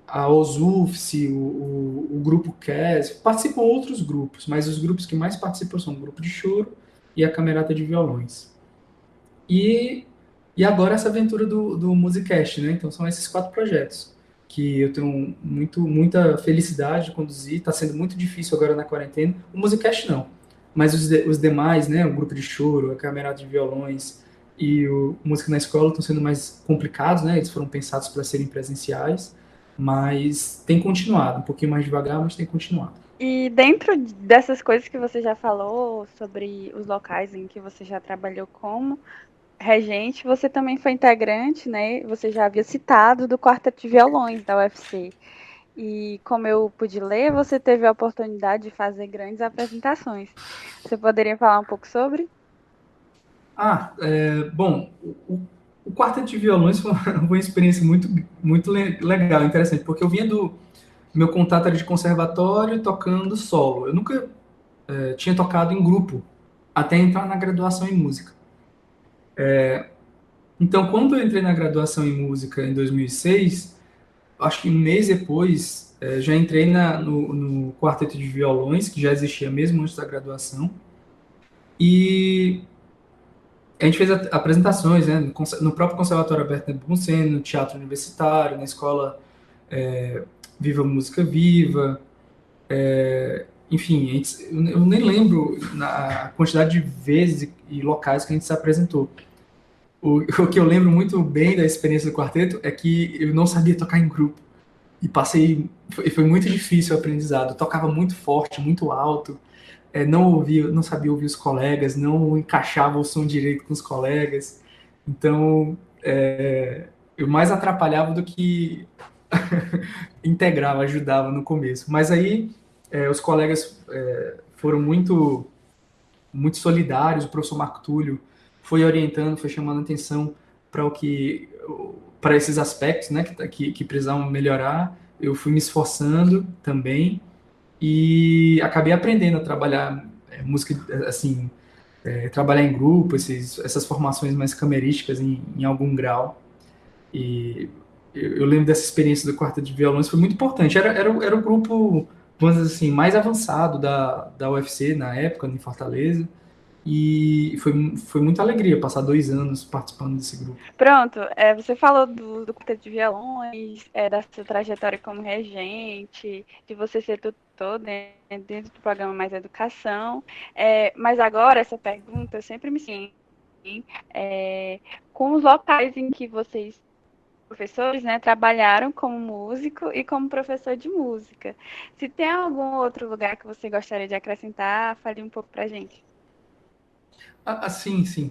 a OSUFSE, o grupo CAS, participam outros grupos, mas os grupos que mais participam são o grupo de choro e a camerata de violões. E agora essa aventura do Musicast, né? Então são esses 4 projetos que eu tenho muita felicidade de conduzir. Está sendo muito difícil agora na quarentena. O Musicast não, mas os demais, né? O grupo de choro, a camerata de violões e o Música na Escola estão sendo mais complicados, né? Eles foram pensados para serem presenciais, mas tem continuado, um pouquinho mais devagar, mas tem continuado. E dentro dessas coisas que você já falou sobre os locais em que você já trabalhou como regente, você também foi integrante, né? Você já havia citado do Quarteto de Violões da UFC. E como eu pude ler, você teve a oportunidade de fazer grandes apresentações. Você poderia falar um pouco sobre? Bom, o Quarteto de Violões foi uma experiência muito legal, interessante, porque eu vinha meu contato era de conservatório tocando solo. Eu nunca tinha tocado em grupo, até entrar na graduação em música. Então, quando eu entrei na graduação em música em 2006, acho que um mês depois, já entrei no Quarteto de Violões, que já existia mesmo antes da graduação, e a gente fez apresentações, né, no próprio Conservatório Aberto de Nepomuceno, no Teatro Universitário, na escola Viva Música Viva, enfim, eu nem lembro a quantidade de vezes e locais que a gente se apresentou. O que eu lembro muito bem da experiência do quarteto é que eu não sabia tocar em grupo. E foi muito difícil o aprendizado. Eu tocava muito forte, muito alto, não sabia ouvir os colegas, não encaixava o som direito com os colegas. Então, eu mais atrapalhava integrava, ajudava no começo. Mas aí os colegas foram muito solidários, o professor Marco Túlio foi orientando, foi chamando atenção para para esses aspectos, né, que precisavam melhorar. Eu fui me esforçando também e acabei aprendendo a trabalhar música, assim, trabalhar em grupo, essas formações mais camerísticas em algum grau. E eu lembro dessa experiência do quarteto de violões, foi muito importante. Era o grupo, vamos dizer assim, mais avançado da UFC na época, em Fortaleza. E foi muita alegria passar 2 anos participando desse grupo. Pronto, você falou do quarteto de violões, da sua trajetória como regente, de você ser tutor dentro do programa Mais Educação. Mas agora, essa pergunta, eu sempre me sinto com os locais em que vocês, professores, né, trabalharam como músico e como professor de música. Se tem algum outro lugar que você gostaria de acrescentar, fale um pouco pra gente. Sim, sim.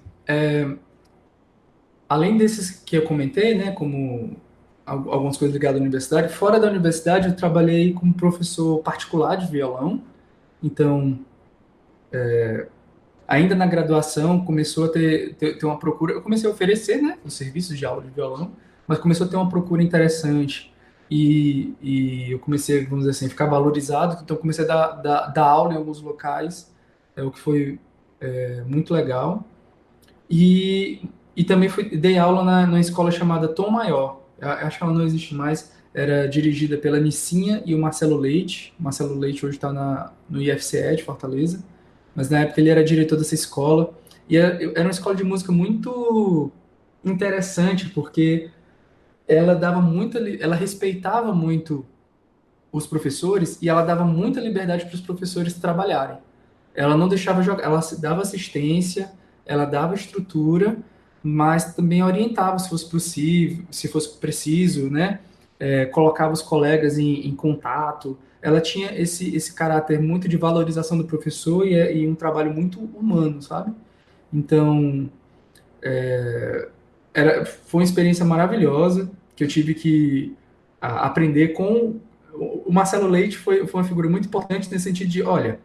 Além desses que eu comentei, né, como algumas coisas ligadas à universidade, fora da universidade eu trabalhei como professor particular de violão. Então, ainda na graduação, começou a ter uma procura. Eu comecei a oferecer, né, os serviços de aula de violão, mas começou a ter uma procura interessante. E eu comecei, vamos dizer assim, a ficar valorizado. Então, eu comecei a dar aula em alguns locais, o que foi muito legal. E também dei aula numa escola chamada Tom Maior. Eu acho que ela não existe mais. Era dirigida pela Nicinha e o Marcelo Leite. O Marcelo Leite hoje está no IFCE de Fortaleza, mas na época ele era diretor dessa escola. E era uma escola de música muito interessante, porque ela respeitava muito os professores e ela dava muita liberdade para os professores trabalharem. Ela não deixava jogar, ela dava assistência, ela dava estrutura, mas também orientava se fosse possível, se fosse preciso, né? Colocava os colegas em contato. Ela tinha esse caráter muito de valorização do professor e um trabalho muito humano, sabe? Então, foi uma experiência maravilhosa que eu tive que aprender com. O Marcelo Leite foi uma figura muito importante nesse sentido de, olha,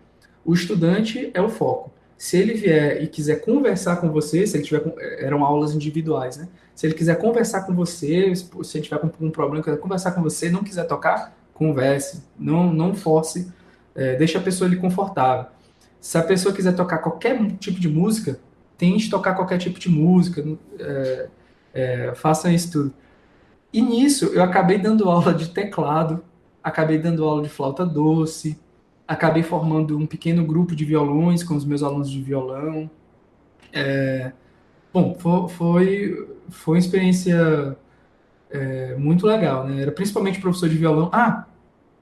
o estudante é o foco. Se ele vier e quiser conversar com você, se ele tiver eram aulas individuais, né? Se ele quiser conversar com você, se ele tiver com um problema, quiser conversar com você, não quiser tocar, converse, não force, deixe a pessoa ali confortável. Se a pessoa quiser tocar qualquer tipo de música, tente tocar qualquer tipo de música, façam isso tudo. E nisso eu acabei dando aula de teclado, acabei dando aula de flauta doce, acabei formando um pequeno grupo de violões com os meus alunos de violão. Bom, foi uma experiência muito legal, né? Era principalmente professor de violão.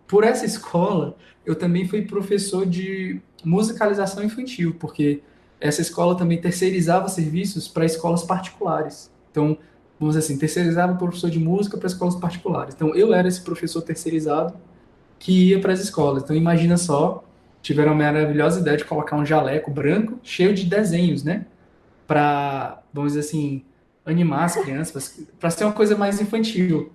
Por essa escola, eu também fui professor de musicalização infantil, porque essa escola também terceirizava serviços para escolas particulares. Então, vamos dizer assim, terceirizava o professor de música para escolas particulares. Então, eu era esse professor terceirizado que ia para as escolas. Então, imagina só, tiveram a maravilhosa ideia de colocar um jaleco branco cheio de desenhos, né? Para, vamos dizer assim, animar as crianças, para ser uma coisa mais infantil.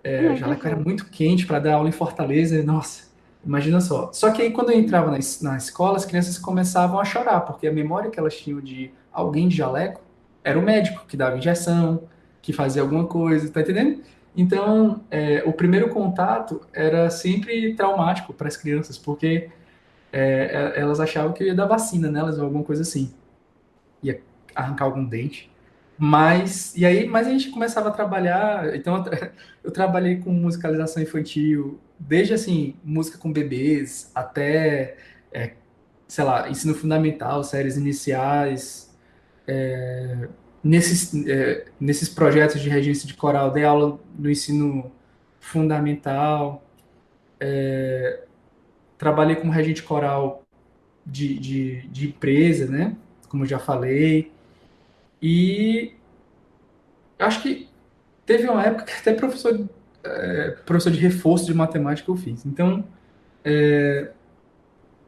O Que jaleco era fofo. muito quente para dar aula em Fortaleza, nossa, imagina só. Só que aí quando eu entrava na escola, as crianças começavam a chorar, porque a memória que elas tinham de alguém de jaleco era o médico que dava injeção, que fazia alguma coisa, tá entendendo? Então, o primeiro contato era sempre traumático para as crianças, porque elas achavam que eu ia dar vacina nelas ou alguma coisa assim, ia arrancar algum dente. Mas a gente começava a trabalhar, então eu trabalhei com musicalização infantil, desde assim, música com bebês, até, sei lá, ensino fundamental, séries iniciais, nesses projetos de regência de coral, dei aula no ensino fundamental, trabalhei como regente coral de empresa, né, como eu já falei, e acho que teve uma época que até professor de reforço de matemática eu fiz. Então,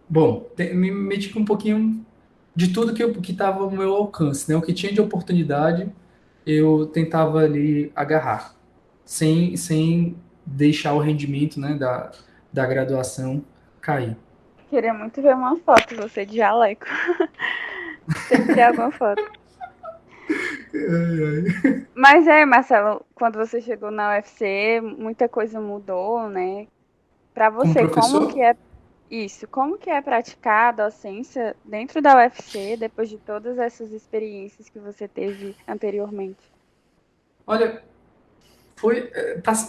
bom, me meti com um pouquinho de tudo que estava ao meu alcance, né? O que tinha de oportunidade, eu tentava ali agarrar, sem deixar o rendimento, né, da graduação cair. Queria muito ver uma foto de você de jaleco. Tem que ter alguma foto. Mas Marcelo, quando você chegou na UFC, muita coisa mudou, né? Para Como você, como que professor, é isso? Como que é praticar a docência dentro da UFC depois de todas essas experiências que você teve anteriormente? olha,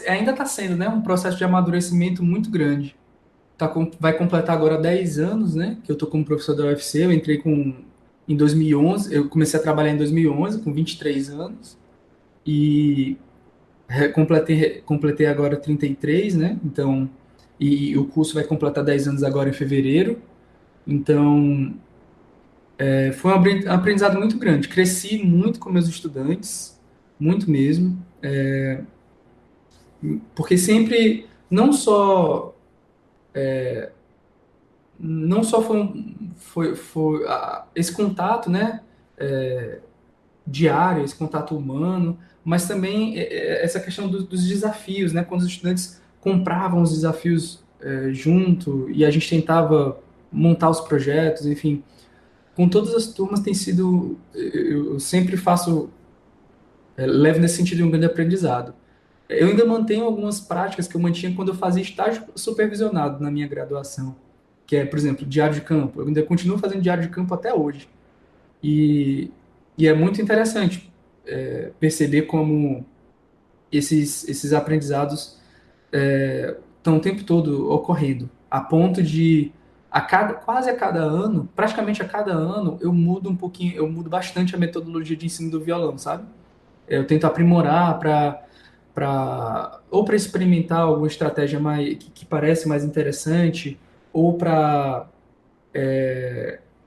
ainda está sendo, né, um processo de amadurecimento muito grande. Vai completar agora 10 anos, né, que eu tô como professor da UFC. Eu entrei em 2011, eu comecei a trabalhar em 2011, com 23 anos, e completei agora 33, né, então, e o curso vai completar 10 anos agora em fevereiro, então, foi um aprendizado muito grande. Cresci muito com meus estudantes, muito mesmo, porque sempre, não só esse contato, né, diário, esse contato humano, mas também essa questão dos desafios, né, quando os estudantes compravam os desafios junto e a gente tentava montar os projetos, enfim, com todas as turmas tem sido, eu sempre levo nesse sentido um grande aprendizado. Eu ainda mantenho algumas práticas que eu mantinha quando eu fazia estágio supervisionado na minha graduação, que é, por exemplo, diário de campo. Eu ainda continuo fazendo diário de campo até hoje. E, e é muito interessante perceber como esses aprendizados estão o tempo todo ocorrendo, a ponto de quase a cada ano, praticamente a cada ano, eu mudo um pouquinho, eu mudo bastante a metodologia de ensino do violão, sabe? Eu tento aprimorar ou para experimentar alguma estratégia que parece mais interessante, ou para,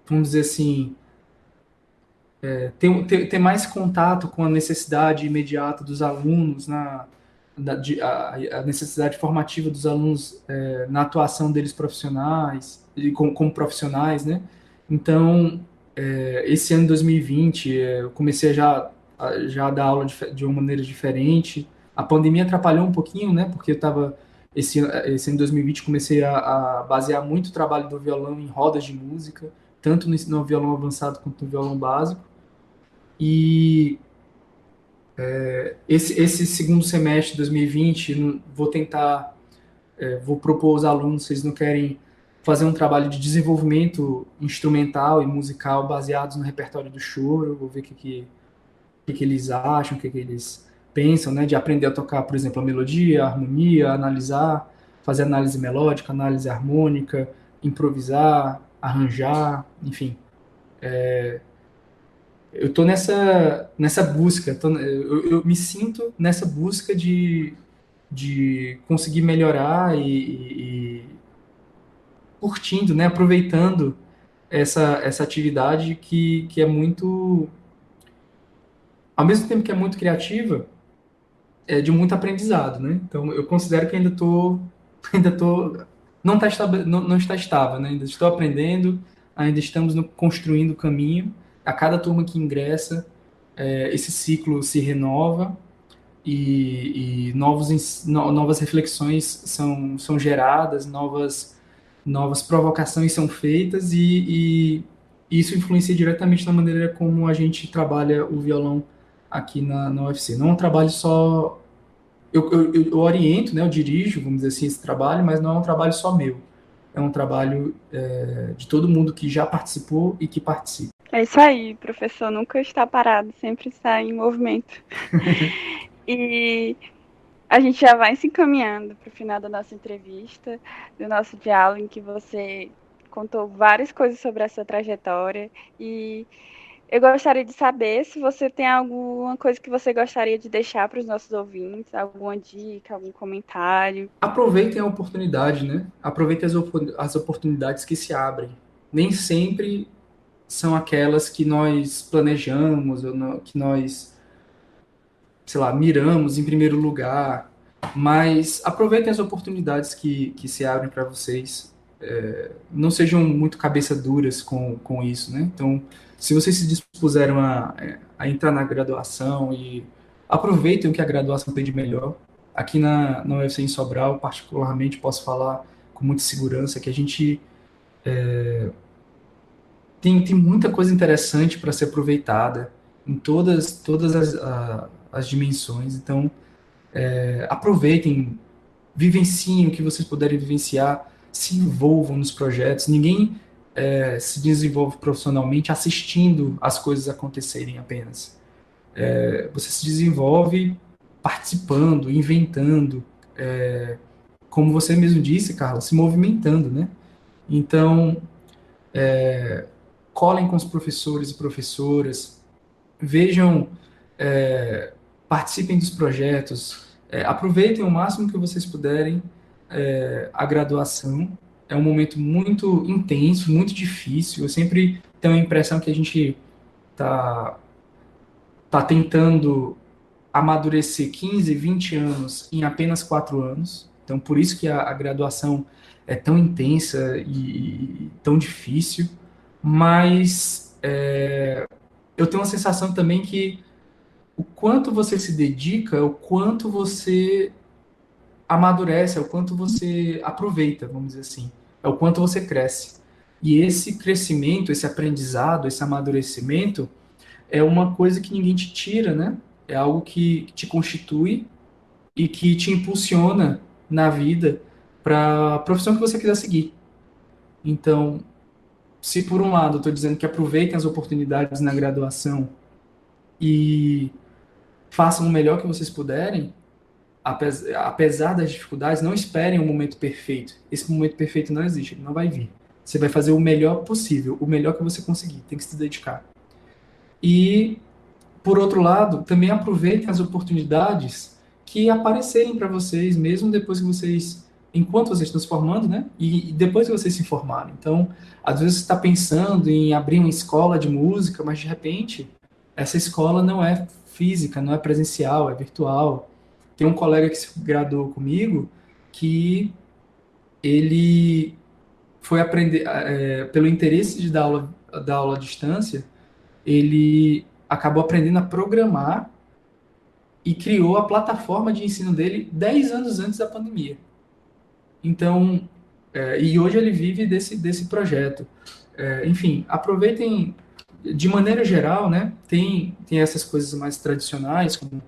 vamos dizer assim, ter mais contato com a necessidade imediata dos alunos, a necessidade formativa dos alunos na atuação deles profissionais, e como profissionais, né? Então, esse ano de 2020, eu comecei já a dar aula de uma maneira diferente. A pandemia atrapalhou um pouquinho, né? Porque esse ano de 2020 comecei a basear muito o trabalho do violão em rodas de música, tanto no violão avançado quanto no violão básico. E esse segundo semestre de 2020, vou propor aos alunos, se eles não querem fazer um trabalho de desenvolvimento instrumental e musical baseados no repertório do choro, vou ver o que eles acham, o que eles pensam, né, de aprender a tocar, por exemplo, a melodia, a harmonia, analisar, fazer análise melódica, análise harmônica, improvisar, arranjar, enfim. Eu estou nessa busca, eu me sinto nessa busca de conseguir melhorar e curtindo, né, aproveitando essa atividade que é muito, ao mesmo tempo que é muito criativa, é de muito aprendizado, né? Então eu considero que ainda tô, não está estável, né? Ainda estou aprendendo, ainda estamos construindo o caminho. A cada turma que ingressa, esse ciclo se renova e novas reflexões são geradas, novas provocações são feitas e isso influencia diretamente na maneira como a gente trabalha o violão aqui na UFC. Não é um trabalho só. Eu oriento, né, eu dirijo, vamos dizer assim, esse trabalho, mas não é um trabalho só meu. É um trabalho de todo mundo que já participou e que participa. É isso aí, professor nunca está parado, sempre está em movimento. E a gente já vai se encaminhando para o final da nossa entrevista, do nosso diálogo, em que você contou várias coisas sobre a sua trajetória. E eu gostaria de saber se você tem alguma coisa que você gostaria de deixar para os nossos ouvintes, alguma dica, algum comentário. Aproveitem a oportunidade, né? Aproveitem as oportunidades que se abrem. Nem sempre são aquelas que nós planejamos, que nós, sei lá, miramos em primeiro lugar, mas aproveitem as oportunidades que se abrem para vocês. Não sejam muito cabeça duras com isso, né? Então, se vocês se dispuseram a entrar na graduação e aproveitem o que a graduação tem de melhor, Aqui na UFC em Sobral, particularmente, posso falar com muita segurança que a gente tem muita coisa interessante para ser aproveitada em todas as dimensões. Então, aproveitem, vivenciem o que vocês puderem vivenciar, se envolvam nos projetos. Ninguém se desenvolve profissionalmente assistindo as coisas acontecerem apenas. Você se desenvolve participando, inventando, como você mesmo disse, Carla, se movimentando, né? Então, colhem com os professores e professoras, vejam, participem dos projetos, aproveitem o máximo que vocês puderem a graduação. É um momento muito intenso, muito difícil. Eu sempre tenho a impressão que a gente tá tentando amadurecer 15, 20 anos em apenas 4 anos. Então, por isso que a graduação é tão intensa e tão difícil. Mas eu tenho uma sensação também que o quanto você se dedica, é o quanto você amadurece, é o quanto você aproveita, vamos dizer assim, é o quanto você cresce. E esse crescimento, esse aprendizado, esse amadurecimento é uma coisa que ninguém te tira, né? É algo que te constitui e que te impulsiona na vida para a profissão que você quiser seguir. Então, se por um lado eu estou dizendo que aproveitem as oportunidades na graduação e façam o melhor que vocês puderem, apesar das dificuldades, não esperem um momento perfeito. Esse momento perfeito não existe, ele não vai vir. Você vai fazer o melhor possível, o melhor que você conseguir, tem que se dedicar. E, por outro lado, também aproveitem as oportunidades que aparecerem para vocês, mesmo depois que vocês, enquanto vocês estão se formando, né? E depois que vocês se formarem. Então, às vezes você está pensando em abrir uma escola de música, mas de repente essa escola não é física, não é presencial, é virtual. Tem um colega que se graduou comigo que ele foi aprender, pelo interesse de dar aula à distância, ele acabou aprendendo a programar e criou a plataforma de ensino dele 10 anos antes da pandemia. Então, e hoje ele vive desse projeto. Enfim, aproveitem de maneira geral, né? Tem essas coisas mais tradicionais, como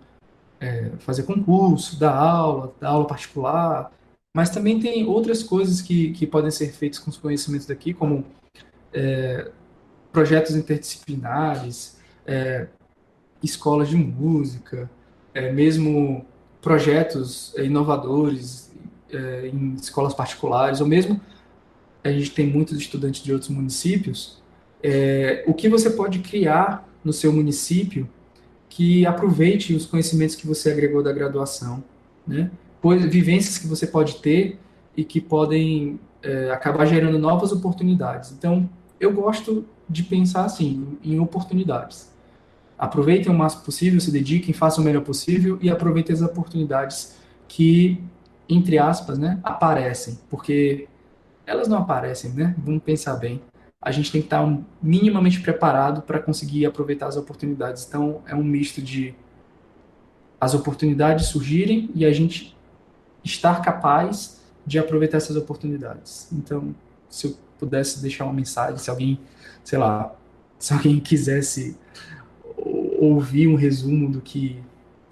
fazer concurso, dar aula particular, mas também tem outras coisas que podem ser feitas com os conhecimentos daqui, como projetos interdisciplinares, escolas de música, mesmo projetos inovadores em escolas particulares, ou mesmo a gente tem muitos estudantes de outros municípios, o que você pode criar no seu município que aproveite os conhecimentos que você agregou da graduação, né? Vivências que você pode ter e que podem acabar gerando novas oportunidades. Então, eu gosto de pensar assim, em oportunidades. Aproveitem o máximo possível, se dediquem, façam o melhor possível e aproveitem as oportunidades que, entre aspas, né, aparecem, porque elas não aparecem, né? Vamos pensar bem. A gente tem que estar minimamente preparado para conseguir aproveitar as oportunidades. Então, é um misto de as oportunidades surgirem e a gente estar capaz de aproveitar essas oportunidades. Então, se eu pudesse deixar uma mensagem, se alguém, sei lá, se alguém quisesse ouvir um resumo do que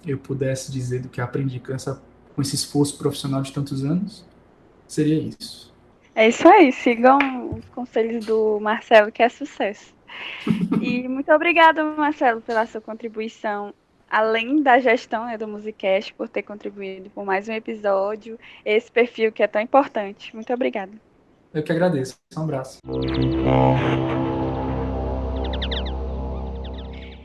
eu pudesse dizer do que aprendi com esse esforço profissional de tantos anos, seria isso. É isso aí, sigam os conselhos do Marcelo, que é sucesso. E muito obrigada, Marcelo, pela sua contribuição, além da gestão, né, do Musicast, por ter contribuído por mais um episódio, esse perfil que é tão importante. Muito obrigada. Eu que agradeço. Um abraço.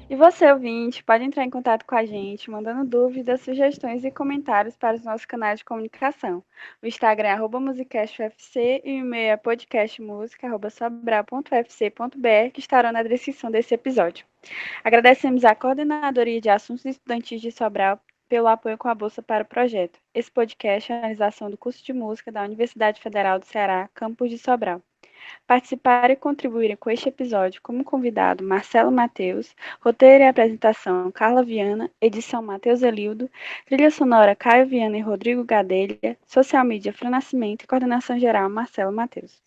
E você, ouvinte, pode entrar em contato com a gente, mandando dúvidas, sugestões e comentários para os nossos canais de comunicação. O Instagram é @musicastufc e o e-mail é podcastmusica@sobral.ufc.br, que estarão na descrição desse episódio. Agradecemos à Coordenadoria de Assuntos Estudantis de Sobral pelo apoio com a bolsa para o projeto. Esse podcast é a realização do curso de música da Universidade Federal do Ceará, campus de Sobral. Participaram e contribuíram com este episódio como convidado Marcelo Matheus, roteiro e apresentação Carla Viana, edição Matheus Elildo, trilha sonora Caio Viana e Rodrigo Gadelha, social media Fran Nascimento e coordenação geral Marcelo Matheus.